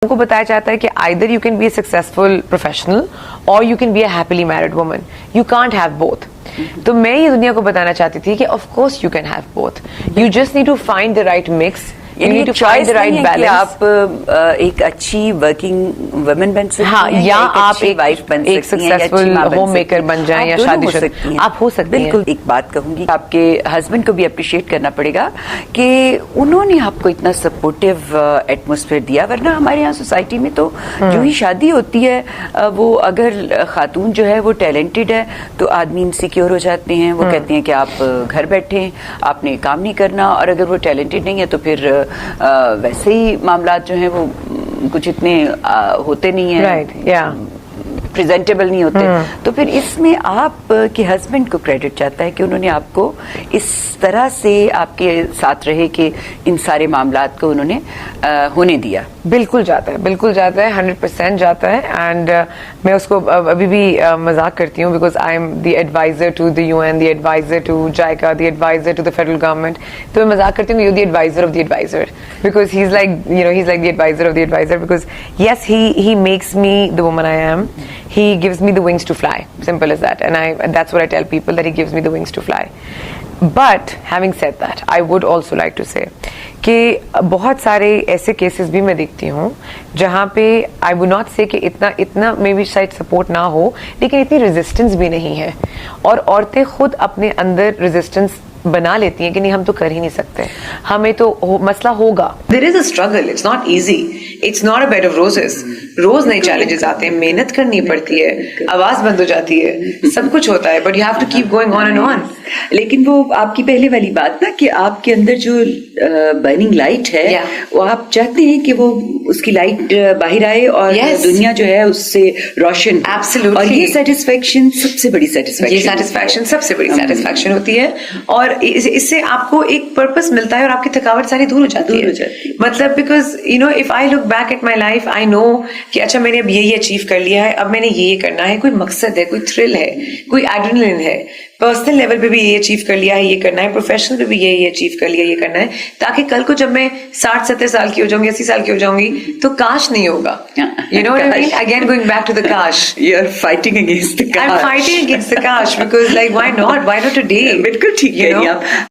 को बताया जाता है कि either you can be a successful professional और you can be a happily married woman, you can't have both. तो मैं ये दुनिया को बताना चाहती थी कि of course you can have both, you just need to find the right mix, you need to find the right balance। आप एक अच्छी वर्किंग वुमन बन सकती हाँ, हैं, या आप एक वाइफ बन सकती हैं, एक सक्सेसफुल होम मेकर बन जाएं या शादीशुदा आप हो सकती हैं। बिल्कुल। एक बात कहूंगी, आपके हस्बैंड को भी अप्रिशिएट करना पड़ेगा कि उन्होंने आपको इतना सपोर्टिव एटमॉस्फेयर दिया, वरना हमारे यहाँ सोसाइटी में तो जो ही शादी होती है वो अगर खातून जो है वो टैलेंटेड है तो आदमी इनसिक्योर हो जाते हैं, वो कहते हैं कि आप घर बैठे आपने काम नहीं करना, और अगर वो टैलेंटेड नहीं है तो फिर वैसे ही मामलात जो हैं वो कुछ इतने होते नहीं हैं, राइट, या प्रेजेंटेबल नहीं होते। तो फिर इसमें आप के हस्बैंड को क्रेडिट जाता है कि उन्होंने आपको इस तरह से आपके साथ रहे कि इन सारे मामलात को उन्होंने होने दिया। बिल्कुल जाता है, बिल्कुल जाता है, 100% जाता है। एंड मैं उसको अभी भी मजाक करती हूँ, because I am the adviser to the UN, the adviser to JICA, the adviser to the federal government. तो मैं मजाक करती हूँ, you the adviser of the adviser, because he is like, you know, he is like the adviser of the adviser, because yes, he makes me the woman I am. He gives me the wings to fly. Simple as that. And that's what I tell people, that he gives me the wings to fly. But having said that, I would also like to say कि बहुत सारे ऐसे cases भी मैं देखती हूँ जहाँ पे आई वुड नॉट से कि इतना मे बी शायद सपोर्ट ना हो, लेकिन इतनी रेजिस्टेंस भी नहीं है, और औरतें खुद अपने अंदर रेजिस्टेंस बना लेती हैं कि नहीं हम तो कर ही नहीं सकते, हमें तो मसला होगा। There is a struggle, it's not easy, it's not a bed of roses. रोज नए चैलेंजेस आते हैं, मेहनत करनी पड़ती है, आवाज बंद हो जाती है, सब कुछ होता है, but you have to keep going on and on. लेकिन वो आपकी पहले वाली बात ना कि आपके अंदर जो बर्निंग लाइट है वो आप चाहते हैं कि वो उसकी लाइट बाहर आए और दुनिया जो है उससे रोशन। एब्सोल्युटली। और ये सेटिस्फेक्शन सबसे बड़ी सेटिस्फेक्शन, ये सेटिस्फेक्शन सबसे बड़ी सेटिस्फेक्शन होती है, और इससे आपको एक पर्पस मिलता है और आपकी थकावट सारी दूर हो जाती है। मतलब because you know, if I look back at my life, I know कि अच्छा मैंने अब ये अचीव कर लिया है, अब मैंने ये करना है, कोई मकसद है, कोई थ्रिल है, कोई एड्रेनलिन है, पर्सनल लेवल पे भी ये अचीव कर लिया है, ये करना है, प्रोफेशनल पे भी ये अचीव कर लिया, ये करना है, ताकि कल को जब मैं 60-70 साल की हो जाऊंगी, 80 साल की हो जाऊंगी, तो काश नहीं होगा। You know what I mean? Again, going back to the kash. You're fighting against the kash. I'm fighting against the kash because, like, why not? Why not today? बिल्कुल ठीक है आप।